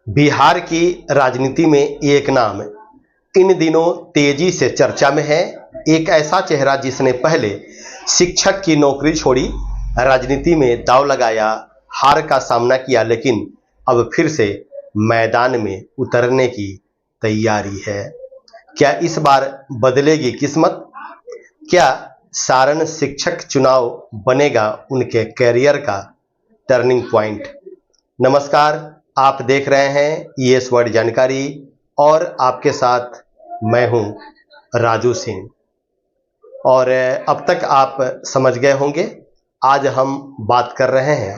बिहार की राजनीति में एक नाम इन दिनों तेजी से चर्चा में है। एक ऐसा चेहरा जिसने पहले शिक्षक की नौकरी छोड़ी, राजनीति में दांव लगाया, हार का सामना किया, लेकिन अब फिर से मैदान में उतरने की तैयारी है। क्या इस बार बदलेगी किस्मत? क्या सारण शिक्षक चुनाव बनेगा उनके कैरियर का टर्निंग पॉइंट? नमस्कार, आप देख रहे हैं ईएस वर्ड जानकारी और आपके साथ मैं हूं राजू सिंह। और अब तक आप समझ गए होंगे, आज हम बात कर रहे हैं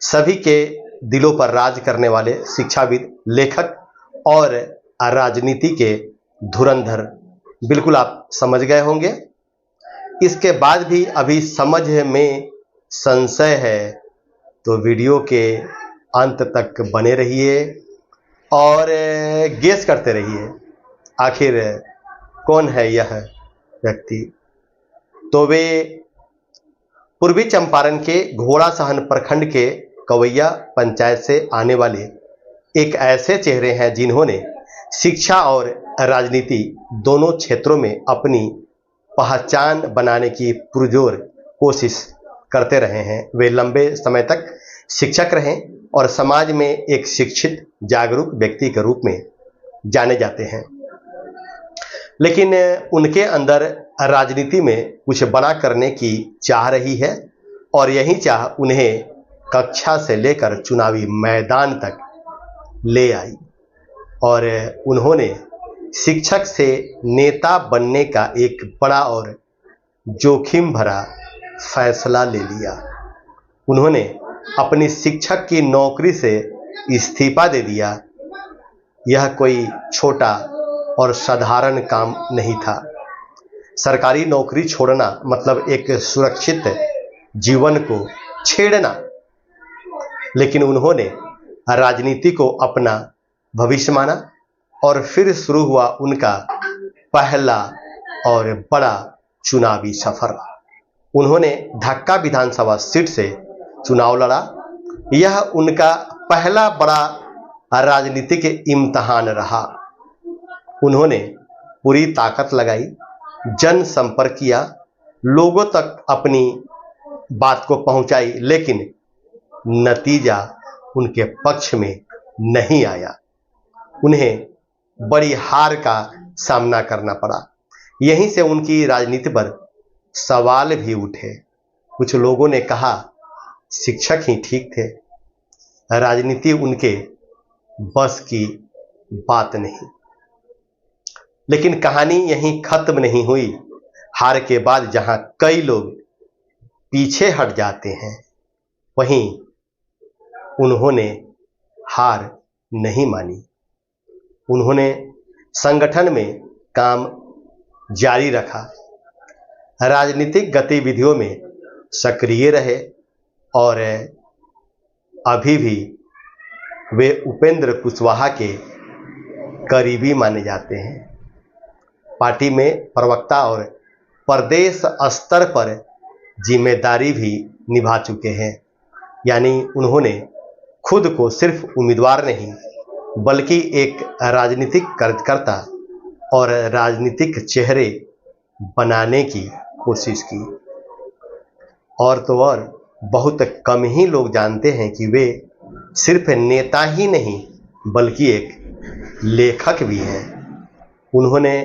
सभी के दिलों पर राज करने वाले शिक्षाविद, लेखक और राजनीति के धुरंधर। बिल्कुल आप समझ गए होंगे। इसके बाद भी अभी समझ में संशय है तो वीडियो के अंत तक बने रहिए और गेस करते रहिए आखिर कौन है यह व्यक्ति। तो वे पूर्वी चंपारण के घोड़ा सहन प्रखंड के कवैया पंचायत से आने वाले एक ऐसे चेहरे हैं जिन्होंने शिक्षा और राजनीति दोनों क्षेत्रों में अपनी पहचान बनाने की पुरजोर कोशिश करते रहे हैं। वे लंबे समय तक शिक्षक रहे और समाज में एक शिक्षित, जागरूक व्यक्ति के रूप में जाने जाते हैं। लेकिन उनके अंदर राजनीति में कुछ बड़ा करने की चाह रही है और यही चाह उन्हें कक्षा से लेकर चुनावी मैदान तक ले आई और उन्होंने शिक्षक से नेता बनने का एक बड़ा और जोखिम भरा फैसला ले लिया। उन्होंने अपनी शिक्षक की नौकरी से इस्तीफा दे दिया। यह कोई छोटा और साधारण काम नहीं था। सरकारी नौकरी छोड़ना मतलब एक सुरक्षित जीवन को छेड़ना। लेकिन उन्होंने राजनीति को अपना भविष्य माना और फिर शुरू हुआ उनका पहला और बड़ा चुनावी सफर। उन्होंने ढाका विधानसभा सीट से चुनाव लड़ा। यह उनका पहला बड़ा राजनीतिक इम्तिहान रहा। उन्होंने पूरी ताकत लगाई, जन संपर्क किया, लोगों तक अपनी बात को पहुंचाई, लेकिन नतीजा उनके पक्ष में नहीं आया। उन्हें बड़ी हार का सामना करना पड़ा। यहीं से उनकी राजनीति पर सवाल भी उठे। कुछ लोगों ने कहा शिक्षक ही ठीक थे, राजनीति उनके बस की बात नहीं। लेकिन कहानी यहीं खत्म नहीं हुई। हार के बाद जहां कई लोग पीछे हट जाते हैं, वहीं उन्होंने हार नहीं मानी। उन्होंने संगठन में काम जारी रखा, राजनीतिक गतिविधियों में सक्रिय रहे और अभी भी वे उपेंद्र कुशवाहा के करीबी माने जाते हैं। पार्टी में प्रवक्ता और प्रदेश स्तर पर जिम्मेदारी भी निभा चुके हैं। यानी उन्होंने खुद को सिर्फ उम्मीदवार नहीं बल्कि एक राजनीतिक कार्यकर्ता और राजनीतिक चेहरे बनाने की कोशिश की। और तो और बहुत कम ही लोग जानते हैं कि वे सिर्फ नेता ही नहीं बल्कि एक लेखक भी हैं। उन्होंने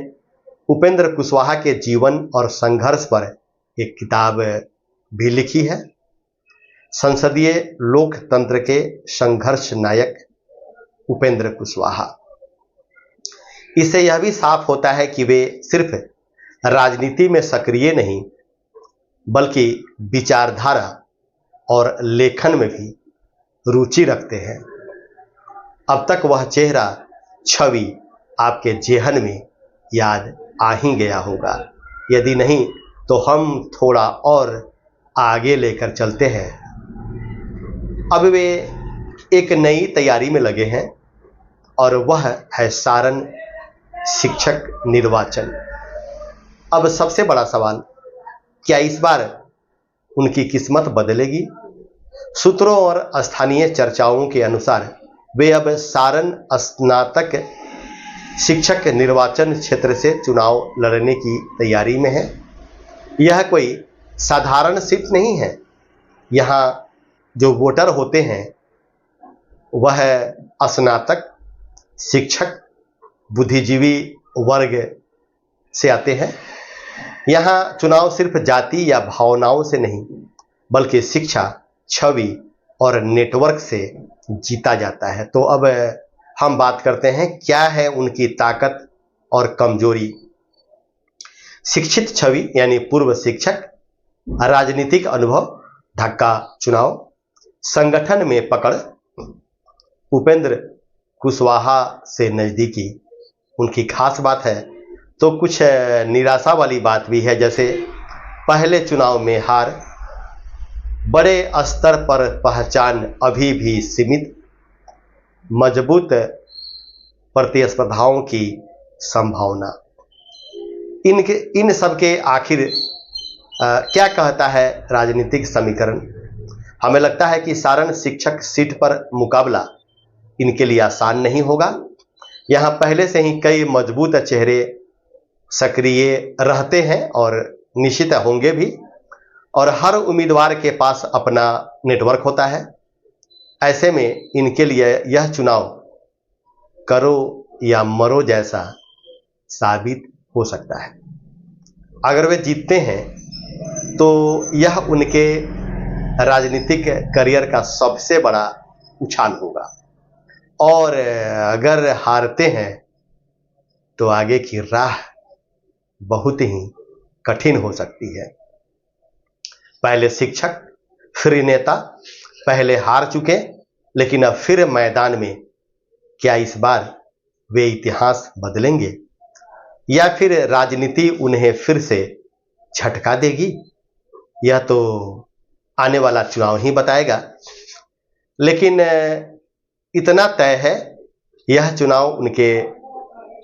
उपेंद्र कुशवाहा के जीवन और संघर्ष पर एक किताब भी लिखी है, संसदीय लोकतंत्र के संघर्ष नायक उपेंद्र कुशवाहा। इससे यह भी साफ होता है कि वे सिर्फ राजनीति में सक्रिय नहीं बल्कि विचारधारा और लेखन में भी रुचि रखते हैं। अब तक वह चेहरा, छवि आपके जेहन में याद आ ही गया होगा। यदि नहीं तो हम थोड़ा और आगे लेकर चलते हैं। अब वे एक नई तैयारी में लगे हैं और वह है सारण शिक्षक निर्वाचन। अब सबसे बड़ा सवाल, क्या इस बार उनकी किस्मत बदलेगी? सूत्रों और स्थानीय चर्चाओं के अनुसार वे अब सारण स्नातक शिक्षक निर्वाचन क्षेत्र से चुनाव लड़ने की तैयारी में है। यह कोई साधारण सीट नहीं है। यहाँ जो वोटर होते हैं वह स्नातक शिक्षक बुद्धिजीवी वर्ग से आते हैं। यहाँ चुनाव सिर्फ जाति या भावनाओं से नहीं बल्कि शिक्षा, छवि और नेटवर्क से जीता जाता है। तो अब हम बात करते हैं क्या है उनकी ताकत और कमजोरी। शिक्षित छवि यानी पूर्व शिक्षक, राजनीतिक अनुभव, ढाका चुनाव, संगठन में पकड़, उपेंद्र कुशवाहा से नजदीकी उनकी खास बात है। तो कुछ निराशा वाली बात भी है, जैसे पहले चुनाव में हार, बड़े स्तर पर पहचान अभी भी सीमित, मजबूत प्रतिस्पर्धाओं की संभावना। इन सब के आखिर क्या कहता है राजनीतिक समीकरण। हमें लगता है कि सारण शिक्षक सीट पर मुकाबला इनके लिए आसान नहीं होगा। यहाँ पहले से ही कई मजबूत चेहरे सक्रिय रहते हैं और निश्चित होंगे भी, और हर उम्मीदवार के पास अपना नेटवर्क होता है। ऐसे में इनके लिए यह चुनाव करो या मरो जैसा साबित हो सकता है। अगर वे जीतते हैं तो यह उनके राजनीतिक करियर का सबसे बड़ा उछाल होगा, और अगर हारते हैं तो आगे की राह बहुत ही कठिन हो सकती है। पहले शिक्षक फिर नेता, पहले हार चुके लेकिन अब फिर मैदान में। क्या इस बार वे इतिहास बदलेंगे या फिर राजनीति उन्हें फिर से झटका देगी? यह तो आने वाला चुनाव ही बताएगा। लेकिन इतना तय है, यह चुनाव उनके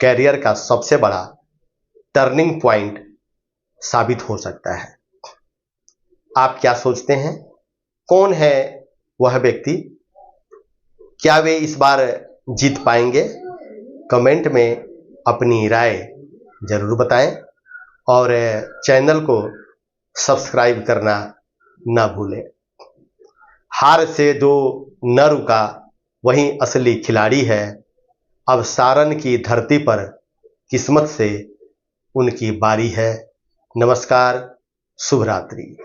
कैरियर का सबसे बड़ा टर्निंग पॉइंट साबित हो सकता है। आप क्या सोचते हैं? कौन है वह व्यक्ति? क्या वे इस बार जीत पाएंगे? कमेंट में अपनी राय जरूर बताएं और चैनल को सब्सक्राइब करना न भूलें। हार से जो न रुका वही असली खिलाड़ी है। अब सारण की धरती पर किस्मत से उनकी बारी है। नमस्कार, शुभ रात्रि।